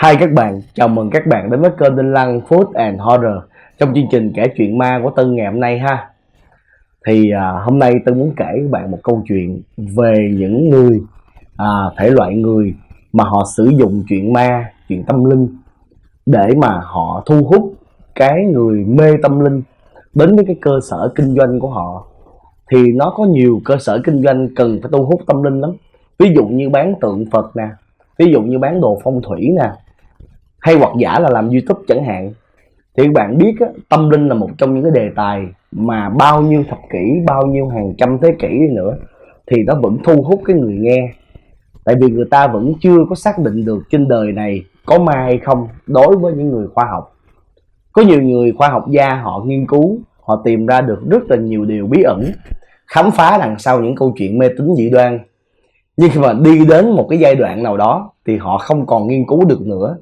Hi các bạn, chào mừng các bạn đến với kênh Đinh Lăng Food and Horror trong chương trình kể chuyện ma của Tân ngày hôm nay ha. Hôm nay Tân muốn kể các bạn một câu chuyện về những người thể loại người mà họ sử dụng chuyện ma, chuyện tâm linh để mà họ thu hút cái người mê tâm linh đến với cái cơ sở kinh doanh của họ. Thì nó có nhiều cơ sở kinh doanh cần phải thu hút tâm linh lắm. Ví dụ như bán tượng Phật nè, ví dụ như bán đồ phong thủy nè, hay hoặc giả là làm YouTube chẳng hạn. Thì các bạn biết á, tâm linh là một trong những cái đề tài mà bao nhiêu thập kỷ, bao nhiêu hàng trăm thế kỷ đi nữa thì nó vẫn thu hút cái người nghe. Tại vì người ta vẫn chưa có xác định được trên đời này có ma hay không đối với những người khoa học. Có nhiều người khoa học gia họ nghiên cứu, họ tìm ra được rất là nhiều điều bí ẩn, khám phá đằng sau những câu chuyện mê tín dị đoan. Nhưng mà đi đến một cái giai đoạn nào đó thì họ không còn nghiên cứu được nữa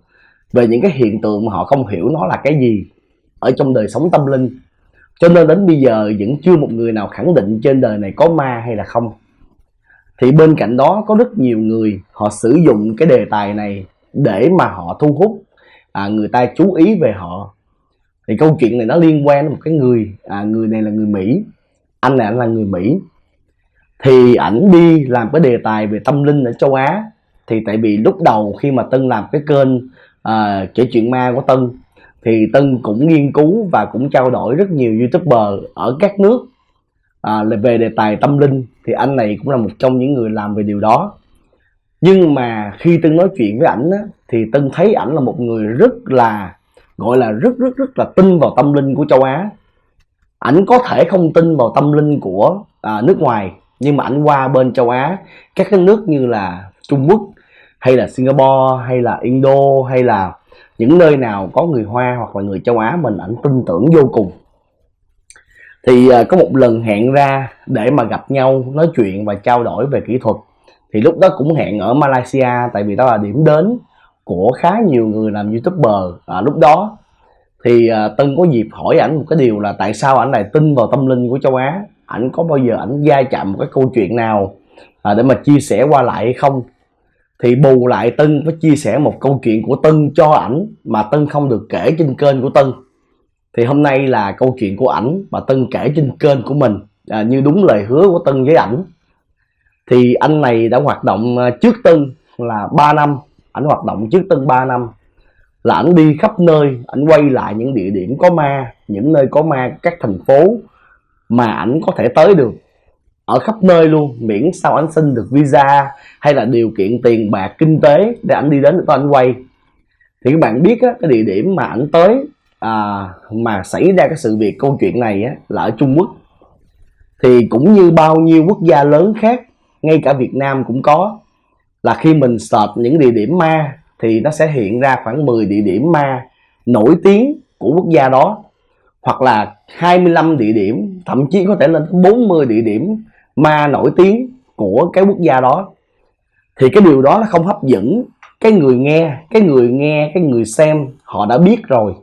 về những cái hiện tượng mà họ không hiểu nó là cái gì ở trong đời sống tâm linh. Cho nên đến bây giờ vẫn chưa một người nào khẳng định trên đời này có ma hay là không. Thì bên cạnh đó có rất nhiều người họ sử dụng cái đề tài này để mà họ thu hút người ta chú ý về họ. Thì câu chuyện này nó liên quan đến một cái người, người này là người Mỹ. Anh này anh là người Mỹ. Thì ảnh đi làm cái đề tài về tâm linh ở châu Á. Thì tại vì lúc đầu khi mà Tân làm cái kênh kể chuyện ma của Tân thì Tân cũng nghiên cứu và cũng trao đổi rất nhiều YouTuber ở các nước về đề tài tâm linh. Thì anh này cũng là một trong những người làm về điều đó. Nhưng mà khi Tân nói chuyện với ảnh thì Tân thấy ảnh là một người rất là gọi là rất là tin vào tâm linh của châu Á. Ảnh có thể không tin vào tâm linh của nước ngoài, nhưng mà ảnh qua bên châu Á, các cái nước như là Trung Quốc hay là Singapore hay là Indo hay là những nơi nào có người Hoa hoặc là người châu Á mình, ảnh tin tưởng vô cùng. Thì có một lần hẹn ra để mà gặp nhau nói chuyện và trao đổi về kỹ thuật. Thì lúc đó cũng hẹn ở Malaysia, tại vì đó là điểm đến của khá nhiều người làm YouTuber lúc đó. Thì Tân có dịp hỏi ảnh một cái điều là tại sao ảnh lại tin vào tâm linh của châu Á. Ảnh có bao giờ ảnh va chạm một cái câu chuyện nào để mà chia sẻ qua lại hay không. Thì bù lại Tân phải chia sẻ một câu chuyện của Tân cho ảnh mà Tân không được kể trên kênh của Tân. Thì hôm nay là câu chuyện của ảnh mà Tân kể trên kênh của mình, như đúng lời hứa của Tân với ảnh. Thì anh này đã hoạt động trước Tân là 3 năm. Ảnh hoạt động trước Tân 3 năm là ảnh đi khắp nơi, ảnh quay lại những địa điểm có ma, những nơi có ma, các thành phố mà ảnh có thể tới được, ở khắp nơi luôn, miễn sao ảnh xin được visa hay là điều kiện tiền bạc kinh tế để ảnh đi đến để ảnh quay. Thì các bạn biết cái địa điểm mà ảnh tới mà xảy ra cái sự việc câu chuyện này là ở Trung Quốc. Thì cũng như bao nhiêu quốc gia lớn khác, ngay cả Việt Nam cũng có, là khi mình search những địa điểm ma thì nó sẽ hiện ra khoảng 10 địa điểm ma nổi tiếng của quốc gia đó, hoặc là 25 địa điểm, thậm chí có thể lên tới 40 địa điểm ma nổi tiếng của cái quốc gia đó. Thì cái điều đó nó không hấp dẫn cái người nghe, cái người xem họ đã biết rồi.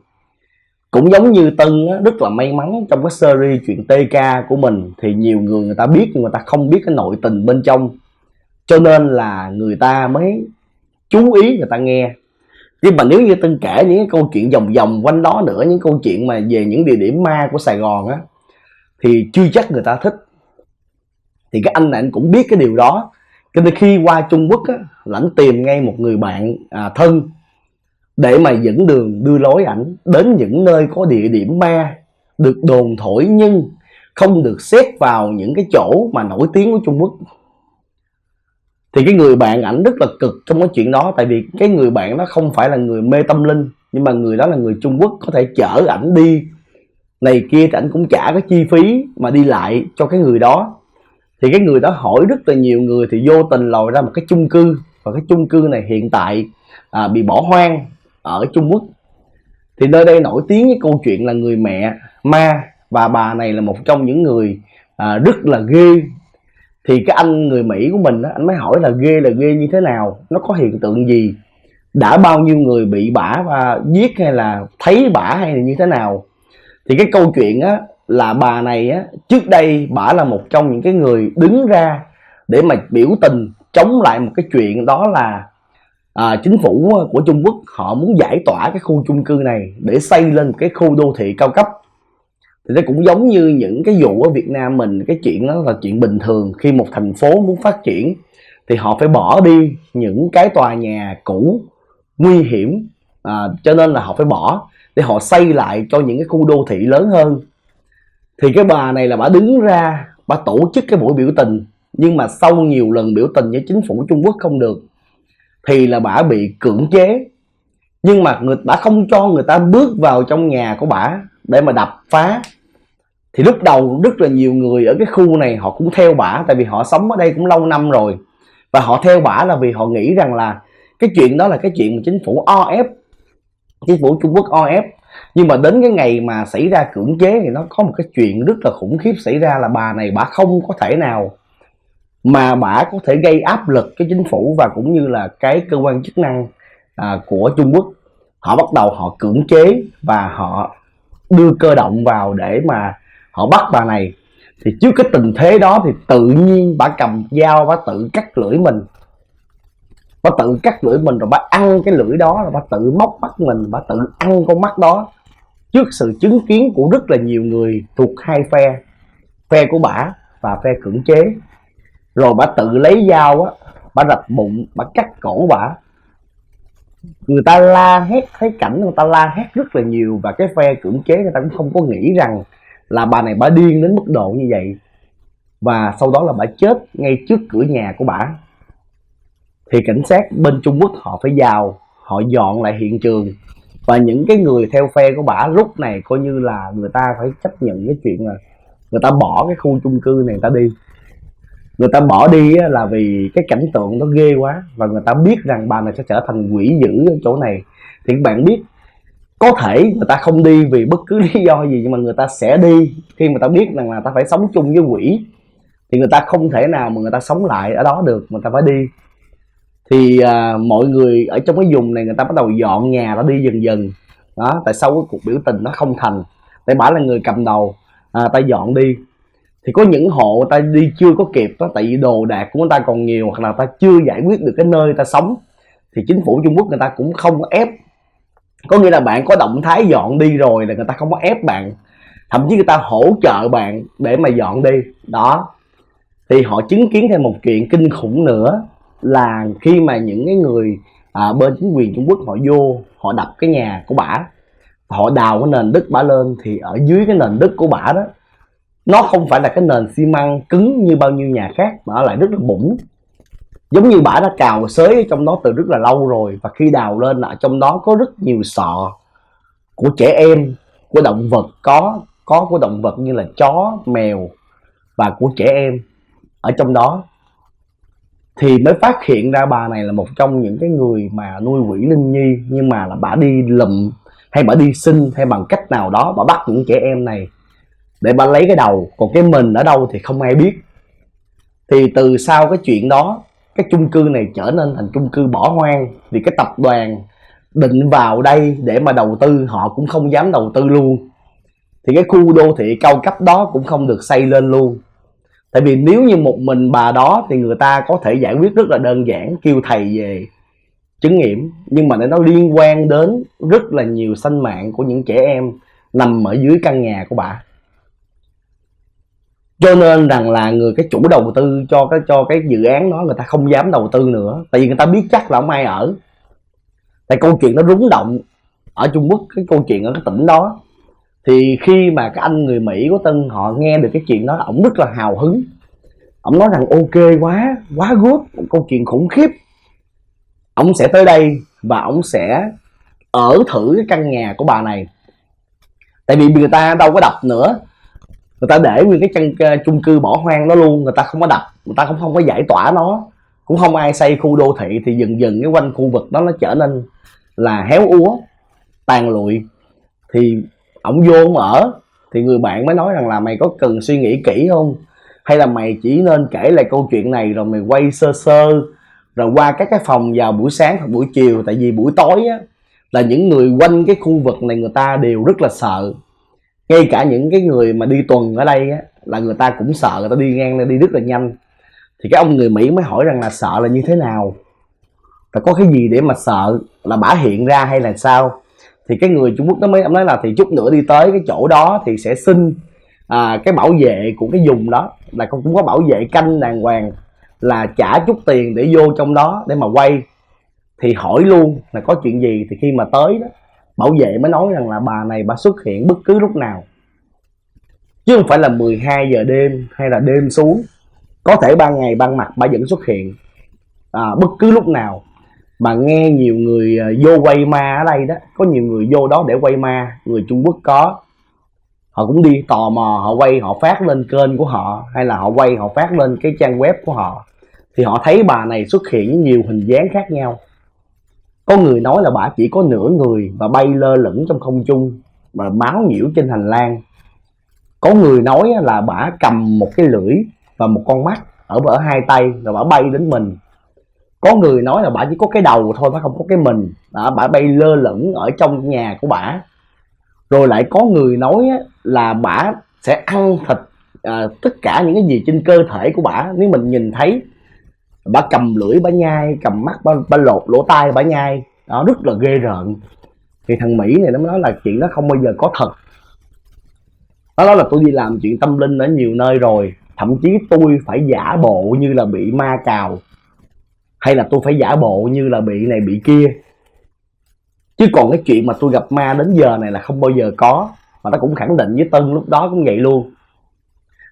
Cũng giống như Tân rất là may mắn trong cái series chuyện TK của mình thì nhiều người ta biết nhưng người ta không biết cái nội tình bên trong, cho nên là người ta mới chú ý, người ta nghe. Nhưng mà nếu như Tân kể những cái câu chuyện vòng vòng quanh đó nữa, những câu chuyện mà về những địa điểm ma của Sài Gòn thì chưa chắc người ta thích. Thì cái anh này anh cũng biết cái điều đó, cho nên khi qua Trung Quốc là anh tìm ngay một người bạn thân để mà dẫn đường đưa lối ảnh đến những nơi có địa điểm ma được đồn thổi nhưng không được xếp vào những cái chỗ mà nổi tiếng của Trung Quốc. Thì cái người bạn ảnh rất là cực trong cái chuyện đó, tại vì cái người bạn đó không phải là người mê tâm linh, nhưng mà người đó là người Trung Quốc, có thể chở ảnh đi này kia thì ảnh cũng trả cái chi phí mà đi lại cho cái người đó. Thì cái người đó hỏi rất là nhiều người thì vô tình lòi ra một cái chung cư, và cái chung cư này hiện tại bị bỏ hoang ở Trung Quốc. Thì nơi đây nổi tiếng với câu chuyện là người mẹ ma, và bà này là một trong những người rất là ghê. Thì cái anh người Mỹ của mình anh mới hỏi là ghê như thế nào, nó có hiện tượng gì, đã bao nhiêu người bị bả và giết hay là thấy bả hay là như thế nào. Thì cái câu chuyện là bà này trước đây bả là một trong những cái người đứng ra để mà biểu tình chống lại một cái chuyện, đó là chính phủ của Trung Quốc họ muốn giải tỏa cái khu chung cư này để xây lên một cái khu đô thị cao cấp. Thì nó cũng giống như những cái vụ ở Việt Nam mình, cái chuyện đó là chuyện bình thường. Khi một thành phố muốn phát triển thì họ phải bỏ đi những cái tòa nhà cũ nguy hiểm, cho nên là họ phải bỏ để họ xây lại cho những cái khu đô thị lớn hơn. Thì cái bà này là bà đứng ra, bà tổ chức cái buổi biểu tình, nhưng mà sau nhiều lần biểu tình với chính phủ Trung Quốc không được thì là bà bị cưỡng chế. Nhưng mà bà không cho người ta bước vào trong nhà của bà để mà đập phá. Thì lúc đầu rất là nhiều người ở cái khu này họ cũng theo bả, tại vì họ sống ở đây cũng lâu năm rồi, và họ theo bả là vì họ nghĩ rằng là cái chuyện đó là cái chuyện mà chính phủ o ép, chính phủ Trung Quốc o ép. Nhưng mà đến cái ngày mà xảy ra cưỡng chế thì nó có một cái chuyện rất là khủng khiếp xảy ra, là bà này bả không có thể nào mà bả có thể gây áp lực cái chính phủ và cũng như là cái cơ quan chức năng của Trung Quốc. Họ bắt đầu họ cưỡng chế và họ đưa cơ động vào để mà họ bắt bà này. Thì trước cái tình thế đó thì tự nhiên bà cầm dao, bà tự cắt lưỡi mình, bà tự cắt lưỡi mình, rồi bà ăn cái lưỡi đó, rồi bà tự móc mắt mình, bà tự ăn con mắt đó trước sự chứng kiến của rất là nhiều người thuộc hai phe, phe của bả và phe cưỡng chế. Rồi bà tự lấy dao á, bà rạch bụng, bà cắt cổ bả. Người ta la hét, thấy cảnh người ta la hét rất là nhiều, và cái phe cưỡng chế người ta cũng không có nghĩ rằng là bà này bà điên đến mức độ như vậy. Và sau đó là bà chết ngay trước cửa nhà của bả. Thì cảnh sát bên Trung Quốc họ phải vào, họ dọn lại hiện trường. Và những cái người theo phe của bả lúc này coi như là người ta phải chấp nhận cái chuyện là người ta bỏ cái khu chung cư này người ta đi. Người ta bỏ đi là vì cái cảnh tượng nó ghê quá, và người ta biết rằng bà này sẽ trở thành quỷ dữ ở chỗ này. Thì các bạn biết, có thể người ta không đi vì bất cứ lý do gì, nhưng mà người ta sẽ đi khi mà ta biết rằng là ta phải sống chung với quỷ. Thì người ta không thể nào mà người ta sống lại ở đó được, người ta phải đi. Thì mọi người ở trong cái vùng này người ta bắt đầu dọn nhà, ta đi dần dần đó. Tại sao cái cuộc biểu tình nó không thành? Tại bả là người cầm đầu, ta dọn đi. Thì có những hộ ta đi chưa có kịp đó, tại vì đồ đạc của người ta còn nhiều, hoặc là ta chưa giải quyết được cái nơi ta sống, thì chính phủ Trung Quốc người ta cũng không có ép. Có nghĩa là bạn có động thái dọn đi rồi là người ta không có ép bạn, thậm chí người ta hỗ trợ bạn để mà dọn đi đó. Thì họ chứng kiến thêm một chuyện kinh khủng nữa, là khi mà những cái người bên chính quyền Trung Quốc họ vô, họ đập cái nhà của bả, họ đào cái nền đất bả lên, thì ở dưới cái nền đất của bả đó, nó không phải là cái nền xi măng cứng như bao nhiêu nhà khác, mà nó lại rất là bủng, giống như bả đã cào xới ở trong đó từ rất là lâu rồi. Và khi đào lên là trong đó có rất nhiều sọ của trẻ em, của động vật, có của động vật như là chó, mèo, và của trẻ em ở trong đó. Thì mới phát hiện ra bà này là một trong những cái người mà nuôi quỷ linh nhi, nhưng mà là bà đi lụm hay bà đi xin hay bằng cách nào đó, bà bắt những trẻ em này để bà lấy cái đầu, còn cái mình ở đâu thì không ai biết. Thì từ sau cái chuyện đó, cái chung cư này trở nên thành chung cư bỏ hoang, vì cái tập đoàn định vào đây để mà đầu tư họ cũng không dám đầu tư luôn. Thì cái khu đô thị cao cấp đó cũng không được xây lên luôn. Tại vì nếu như một mình bà đó thì người ta có thể giải quyết rất là đơn giản, kêu thầy về chứng nghiệm. Nhưng mà nó liên quan đến rất là nhiều sinh mạng của những trẻ em nằm ở dưới căn nhà của bà. Cho nên rằng là cái chủ đầu tư cho cái dự án đó, người ta không dám đầu tư nữa, tại vì người ta biết chắc là không ai ở. Tại câu chuyện nó rúng động ở Trung Quốc, cái câu chuyện ở cái tỉnh đó. Thì khi mà cái anh người Mỹ của Tân họ nghe được cái chuyện đó, ổng rất là hào hứng. Ổng nói rằng ok, quá good, một câu chuyện khủng khiếp. Ổng sẽ tới đây và ổng sẽ ở thử cái căn nhà của bà này. Tại vì người ta đâu có đập nữa, người ta để nguyên cái chung cư bỏ hoang đó luôn, người ta không có đập, người ta cũng không có giải tỏa nó, cũng không ai xây khu đô thị. Thì dần dần cái quanh khu vực đó nó trở nên là héo úa, tàn lụi. Thì ổng vô ổng ở, thì người bạn mới nói rằng là mày có cần suy nghĩ kỹ không, hay là mày chỉ nên kể lại câu chuyện này rồi mày quay sơ sơ rồi qua các cái phòng vào buổi sáng hoặc buổi chiều. Tại vì buổi tối á, là những người quanh cái khu vực này người ta đều rất là sợ. Ngay cả những cái người mà đi tuần ở đây á, là người ta cũng sợ, người ta đi ngang đi rất là nhanh. Thì cái ông người Mỹ mới hỏi rằng là sợ là như thế nào. phải có cái gì để mà sợ là bả hiện ra hay là sao. Thì cái người Trung Quốc đó mới nói là thì chút nữa đi tới cái chỗ đó thì sẽ xin cái bảo vệ của cái vùng đó, là cũng có bảo vệ canh đàng hoàng, là trả chút tiền để vô trong đó để mà quay. Thì hỏi luôn là có chuyện gì, thì khi mà tới đó, bảo vệ mới nói rằng là bà này bà xuất hiện bất cứ lúc nào, chứ không phải là 12 giờ đêm hay là đêm xuống, có thể ban ngày ban mặt bà vẫn xuất hiện bất cứ lúc nào. Mà nghe nhiều người vô quay ma ở đây đó, có nhiều người vô đó để quay ma, người Trung Quốc có, họ cũng đi tò mò, họ quay họ phát lên kênh của họ, hay là họ quay họ phát lên cái trang web của họ, thì họ thấy bà này xuất hiện nhiều hình dáng khác nhau. Có người nói là bà chỉ có nửa người và bay lơ lửng trong không trung và báo nhiễu trên hành lang. Có người nói là bà cầm một cái lưỡi và một con mắt ở hai tay rồi bà bay đến mình. Có người nói là bà chỉ có cái đầu thôi, bà không có cái mình, bà bay lơ lửng ở trong nhà của bà. Rồi lại có người nói là bà sẽ ăn thịt tất cả những cái gì trên cơ thể của bà. Nếu mình nhìn thấy bà cầm lưỡi bà nhai, cầm mắt bà lột lỗ tai bà nhai, đó rất là ghê rợn. Thì thằng Mỹ này nó nói là chuyện đó không bao giờ có thật. Nó nói là tôi đi làm chuyện tâm linh ở nhiều nơi rồi, thậm chí tôi phải giả bộ như là bị ma cào, hay là tôi phải giả bộ như là bị này bị kia, chứ còn cái chuyện mà tôi gặp ma đến giờ này là không bao giờ có. Mà nó cũng khẳng định với Tân lúc đó cũng vậy luôn.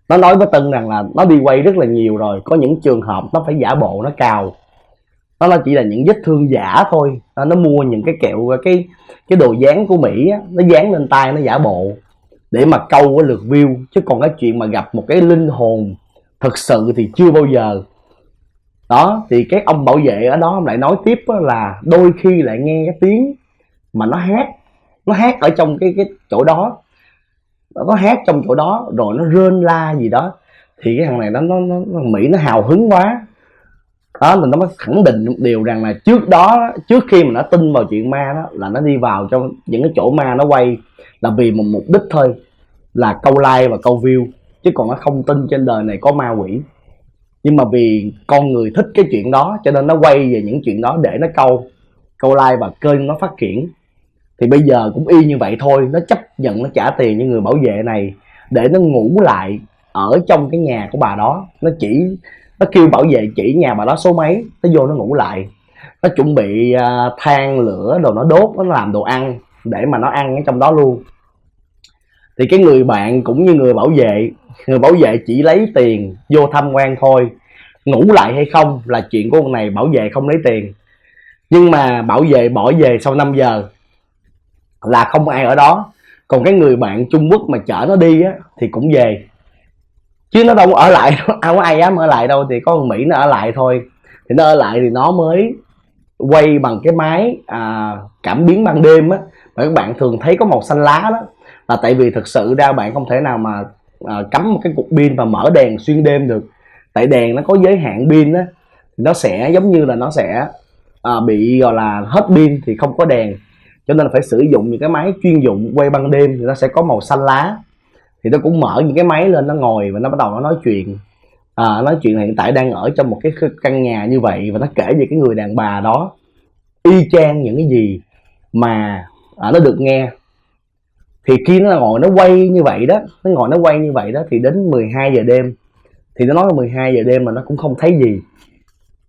Nó nói với Tân rằng là nó đi quay rất là nhiều rồi, có những trường hợp nó phải giả bộ nó cào, nó chỉ là những vết thương giả thôi. Nó mua những cái kẹo cái đồ dán của Mỹ á, nó dán lên tay, nó giả bộ để mà câu cái lượt view, chứ còn cái chuyện mà gặp một cái linh hồn thực sự thì chưa bao giờ. Đó thì cái ông bảo vệ ở đó lại nói tiếp là đôi khi lại nghe cái tiếng mà nó hát ở trong cái chỗ đó, nó hát trong chỗ đó rồi nó rên la gì đó. Thì cái thằng này nó Mỹ nó hào hứng quá đó, mình nó mới khẳng định một điều rằng là trước đó, trước khi mà nó tin vào chuyện ma đó, là nó đi vào trong những cái chỗ ma nó quay là vì một mục đích thôi, là câu like và câu view, chứ còn nó không tin trên đời này có ma quỷ. Nhưng mà vì con người thích cái chuyện đó cho nên nó quay về những chuyện đó để nó câu like và kênh nó phát triển. Thì bây giờ cũng y như vậy thôi, nó chấp nhận nó trả tiền cho người bảo vệ này để nó ngủ lại ở trong cái nhà của bà đó. Nó kêu bảo vệ chỉ nhà bà đó số mấy, nó vô nó ngủ lại, nó chuẩn bị than lửa rồi nó đốt, nó làm đồ ăn để mà nó ăn ở trong đó luôn. Thì cái người bạn cũng như người bảo vệ chỉ lấy tiền vô tham quan thôi, ngủ lại hay không là chuyện của con này, bảo vệ không lấy tiền. Nhưng mà bảo vệ bỏ về sau 5 giờ là không ai ở đó. Còn cái người bạn Trung Quốc mà chở nó đi á thì cũng về, chứ nó đâu có ở lại, không có ai dám ở lại đâu. Thì có con Mỹ nó ở lại thôi. Thì nó ở lại thì nó mới quay bằng cái máy cảm biến ban đêm á, mà các bạn thường thấy có màu xanh lá đó, là tại vì thực sự ra bạn không thể nào mà cắm một cái cục pin và mở đèn xuyên đêm được, tại đèn nó có giới hạn pin á, nó sẽ giống như là nó sẽ bị gọi là hết pin thì không có đèn, cho nên phải sử dụng những cái máy chuyên dụng quay ban đêm thì nó sẽ có màu xanh lá. Thì nó cũng mở những cái máy lên, nó ngồi và nó bắt đầu nó nói chuyện, nói chuyện hiện tại đang ở trong một cái căn nhà như vậy, và nó kể về cái người đàn bà đó y chang những cái gì mà nó được nghe. Thì khi nó ngồi nó quay như vậy đó, thì đến 12 giờ đêm, thì nó nói là 12 giờ đêm mà nó cũng không thấy gì.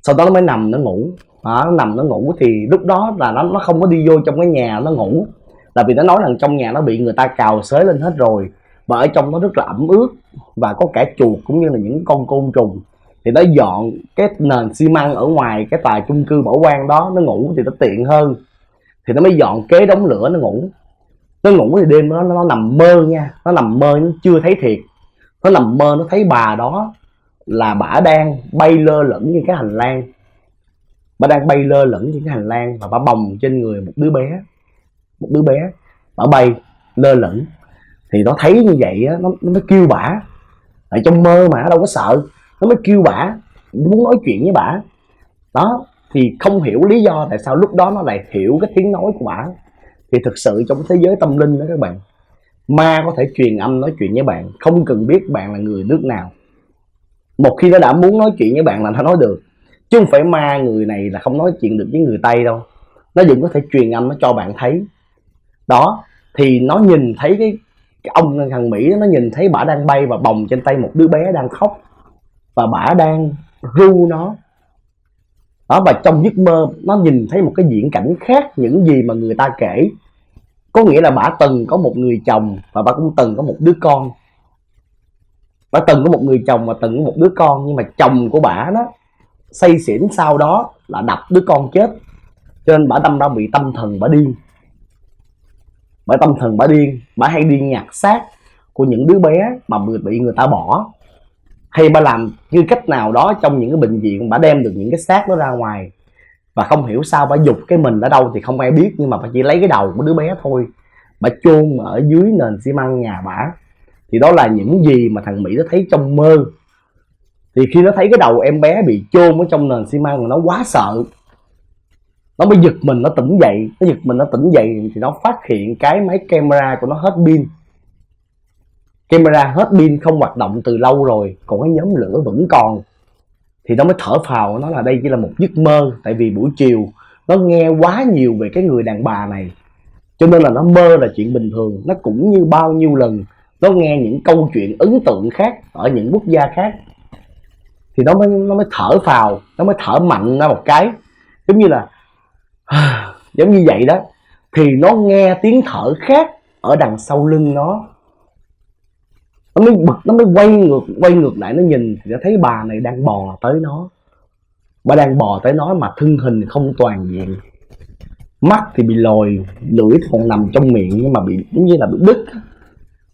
Sau đó nó mới nằm nó ngủ. Nó nằm nó ngủ thì lúc đó là nó không có đi vô trong cái nhà nó ngủ, là vì nó nói rằng trong nhà nó bị người ta cào xới lên hết rồi, và ở trong nó rất là ẩm ướt và có cả chuột cũng như là những con côn trùng. Thì nó dọn cái nền xi măng ở ngoài cái tòa chung cư Bảo Quang đó, nó ngủ thì nó tiện hơn, thì nó mới dọn kế đống lửa nó ngủ. Nó ngủ thì đêm đó nó nằm mơ nha, nó nằm mơ, nó chưa thấy thiệt, nó nằm mơ nó thấy bà đó là bả đang bay lơ lửng như cái hành lang, bà đang bay lơ lửng trên cái hành lang và bà bồng trên người một đứa bé, bà bay lơ lửng. Thì nó thấy như vậy á, nó kêu bả, ở trong mơ mà nó đâu có sợ, nó mới kêu bả, muốn nói chuyện với bả đó. Thì không hiểu lý do tại sao lúc đó nó lại hiểu cái tiếng nói của bả. Thì thực sự trong thế giới tâm linh đó các bạn, ma có thể truyền âm nói chuyện với bạn, không cần biết bạn là người nước nào. Một khi nó đã muốn nói chuyện với bạn là nó nói được. chứ không phải ma người này là không nói chuyện được với người Tây đâu, nó vẫn có thể truyền âm nó cho bạn thấy. Đó, thì nó nhìn thấy cái ông thằng Mỹ đó, nó nhìn thấy bả đang bay và bồng trên tay một đứa bé đang khóc và bả đang ru nó. Đó, và trong giấc mơ nó nhìn thấy một cái viễn cảnh khác những gì mà người ta kể. Có nghĩa là bả từng có một người chồng và bả cũng từng có một đứa con. Bả từng có một người chồng và từng có một đứa con, nhưng mà chồng của bả đó say xỉn sau đó là đập đứa con chết, cho nên bả đâm ra bị tâm thần bả điên. Bả tâm thần bả điên, bả hay đi nhặt xác của những đứa bé mà bị người ta bỏ, hay bả làm như cách nào đó trong những cái bệnh viện, bả đem được những cái xác đó ra ngoài, và không hiểu sao bả giục cái mình ở đâu thì không ai biết, nhưng mà bả chỉ lấy cái đầu của đứa bé thôi, bả chôn ở dưới nền xi măng nhà bả. Thì đó là những gì mà thằng Mỹ nó thấy trong mơ. Thì khi nó thấy cái đầu em bé bị chôn ở trong nền xi măng, nó quá sợ, nó mới giật mình, nó tỉnh dậy. Nó giật mình, nó tỉnh dậy thì nó phát hiện cái máy camera của nó hết pin. Camera hết pin, không hoạt động từ lâu rồi, còn cái nhóm lửa vẫn còn. Thì nó mới thở phào, nó là đây chỉ là một giấc mơ. Tại vì buổi chiều nó nghe quá nhiều về cái người đàn bà này, cho nên là nó mơ là chuyện bình thường. Nó cũng như bao nhiêu lần nó nghe những câu chuyện ấn tượng khác ở những quốc gia khác, thì nó mới thở phào, nó mới thở mạnh ra một cái, giống như là giống như vậy đó. Thì nó nghe tiếng thở khác ở đằng sau lưng nó mới bực, nó mới quay ngược lại, nó nhìn thì nó thấy bà này đang bò tới nó. Bà đang bò tới nó mà thân hình không toàn diện, mắt thì bị lồi, lưỡi còn nằm trong miệng nhưng mà bị giống như là bị đứt.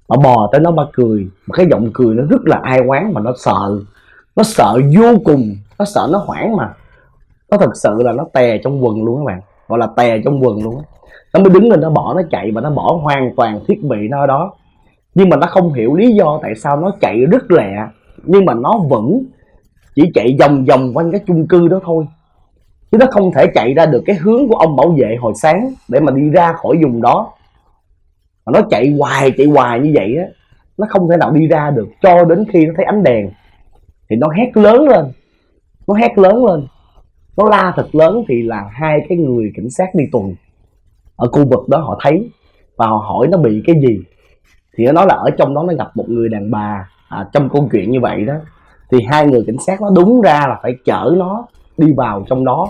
Bà bò tới nó, bà cười, mà cái giọng cười nó rất là ai oán, mà nó sợ vô cùng, nó sợ, nó hoảng, mà nó thật sự là nó tè trong quần luôn các bạn, gọi là tè trong quần luôn á. Nó mới đứng lên, nó bỏ, nó chạy, và nó bỏ hoàn toàn thiết bị nó ở đó. Nhưng mà nó không hiểu lý do tại sao nó chạy rất lẹ, nhưng mà nó vẫn chỉ chạy vòng vòng quanh cái chung cư đó thôi, chứ nó không thể chạy ra được cái hướng của ông bảo vệ hồi sáng để mà đi ra khỏi vùng đó. Mà nó chạy hoài như vậy á, nó không thể nào đi ra được, cho đến khi nó thấy ánh đèn thì nó hét lớn lên. Nó la thật lớn, thì là hai cái người cảnh sát đi tuần ở khu vực đó họ thấy, và họ hỏi nó bị cái gì. Thì nó nói là ở trong đó nó gặp một người đàn bà trong câu chuyện như vậy đó. Thì hai người cảnh sát nó đúng ra là phải chở nó đi vào trong đó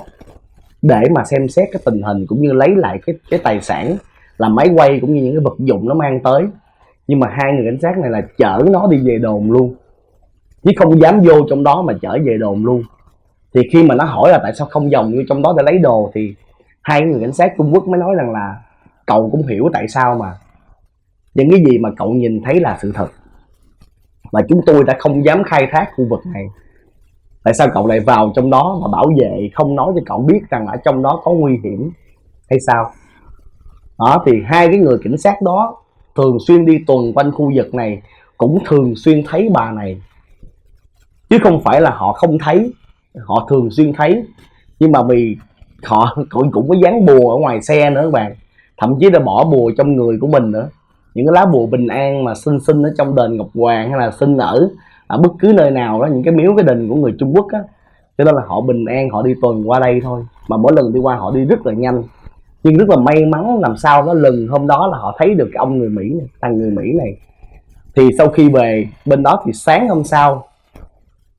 để mà xem xét cái tình hình, cũng như lấy lại cái tài sản là máy quay cũng như những cái vật dụng nó mang tới. Nhưng mà hai người cảnh sát này là chở nó đi về đồn luôn, chứ không dám vô trong đó mà chở về đồn luôn. Thì khi mà nó hỏi là tại sao không vòng vô trong đó để lấy đồ, thì hai người cảnh sát Trung Quốc mới nói rằng là cậu cũng hiểu tại sao mà, những cái gì mà cậu nhìn thấy là sự thật, và chúng tôi đã không dám khai thác khu vực này. Tại sao cậu lại vào trong đó mà bảo vệ không nói cho cậu biết rằng là trong đó có nguy hiểm hay sao? Đó, thì hai cái người cảnh sát đó thường xuyên đi tuần quanh khu vực này, cũng thường xuyên thấy bà này, chứ không phải là họ không thấy, họ thường xuyên thấy. Nhưng mà vì họ cũng có dán bùa ở ngoài xe nữa các bạn, thậm chí là bỏ bùa trong người của mình nữa, những cái lá bùa bình an mà xin ở trong đền Ngọc Hoàng, hay là xin ở bất cứ nơi nào đó, những cái miếu cái đình của người Trung Quốc á. Cho nên là họ bình an, họ đi tuần qua đây thôi, mà mỗi lần đi qua họ đi rất là nhanh. Nhưng rất là may mắn làm sao đó, lần hôm đó là họ thấy được cái ông người Mỹ này, thằng người Mỹ này. Thì sau khi về bên đó thì sáng hôm sau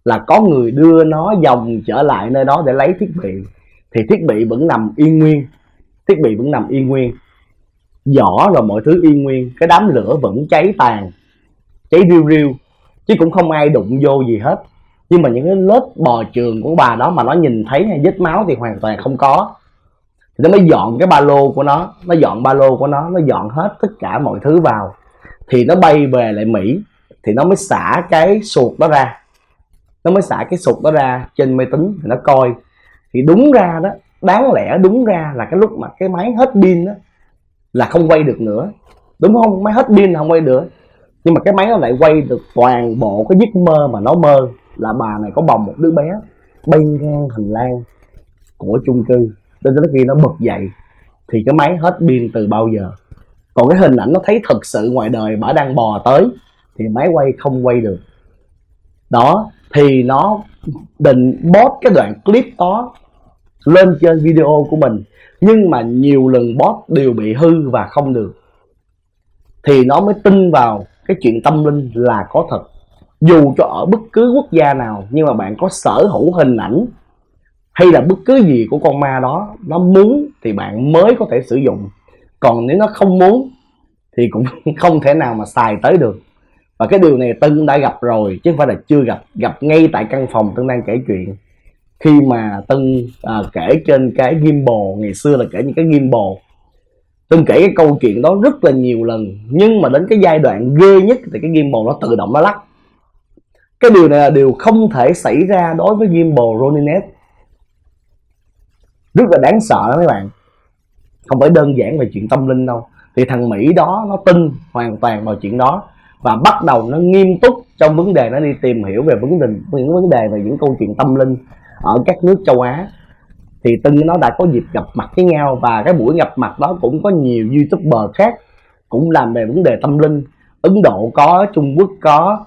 là có người đưa nó vòng trở lại nơi đó để lấy thiết bị. Thì thiết bị vẫn nằm yên nguyên, vỏ rồi mọi thứ yên nguyên, cái đám lửa vẫn cháy tàn, cháy riu riu, chứ cũng không ai đụng vô gì hết. Nhưng mà những cái lớp bò trường của bà đó mà nó nhìn thấy hay vết máu thì hoàn toàn không có. Thì nó mới dọn cái ba lô của nó, nó dọn hết tất cả mọi thứ vào. Thì nó bay về lại Mỹ, thì nó mới xả cái sụt đó ra, trên máy tính thì nó coi. Thì đúng ra đó, đáng lẽ đúng ra là cái lúc mà cái máy hết pin đó là không quay được nữa, đúng không? Máy hết pin là không quay được, nhưng mà cái máy nó lại quay được toàn bộ cái giấc mơ mà nó mơ là bà này có bồng một đứa bé bay ngang hành lang của chung cư. Đến khi nó bật dậy thì cái máy hết pin từ bao giờ. Còn cái hình ảnh nó thấy thật sự ngoài đời bả đang bò tới thì máy quay không quay được. Đó, thì nó định post cái đoạn clip đó lên trên video của mình, nhưng mà nhiều lần post đều bị hư và không được, thì nó mới tin vào cái chuyện tâm linh là có thật. Dù cho ở bất cứ quốc gia nào, nhưng mà bạn có sở hữu hình ảnh hay là bất cứ gì của con ma đó, nó muốn thì bạn mới có thể sử dụng, còn nếu nó không muốn thì cũng không thể nào mà xài tới được. Và cái điều này Tân đã gặp rồi chứ không phải là chưa gặp, gặp ngay tại căn phòng Tân đang kể chuyện. Khi mà Tân kể trên cái gimbal, ngày xưa là kể những cái gimbal, Tân kể cái câu chuyện đó rất là nhiều lần, nhưng mà đến cái giai đoạn ghê nhất thì cái gimbal nó tự động nó lắc. Cái điều này là điều không thể xảy ra đối với gimbal Roninets, rất là đáng sợ đó mấy bạn, không phải đơn giản về chuyện tâm linh đâu. Thì thằng Mỹ đó nó tin hoàn toàn vào chuyện đó và bắt đầu nó nghiêm túc trong vấn đề nó đi tìm hiểu về những vấn đề về những câu chuyện tâm linh ở các nước châu Á. Thì Tân nó đã có dịp gặp mặt với nhau, và cái buổi gặp mặt đó cũng có nhiều YouTuber khác cũng làm về vấn đề tâm linh. Ấn Độ có, Trung Quốc có,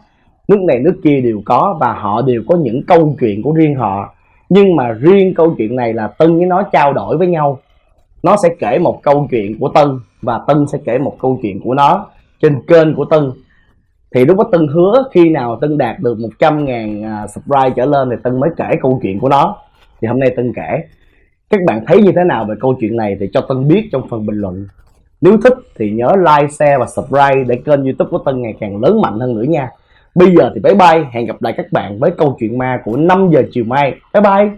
nước này nước kia đều có, và họ đều có những câu chuyện của riêng họ. Nhưng mà riêng câu chuyện này là Tân với nó trao đổi với nhau, nó sẽ kể một câu chuyện của Tân và Tân sẽ kể một câu chuyện của nó trên kênh của Tân. Thì lúc đó Tân hứa khi nào Tân đạt được 100.000 subscribe trở lên thì Tân mới kể câu chuyện của nó. Thì hôm nay Tân kể. Các bạn thấy như thế nào về câu chuyện này thì cho Tân biết trong phần bình luận. Nếu thích thì nhớ like, share và subscribe để kênh YouTube của Tân ngày càng lớn mạnh hơn nữa nha. Bây giờ thì bye bye, hẹn gặp lại các bạn với câu chuyện ma của 5 giờ chiều mai. Bye bye.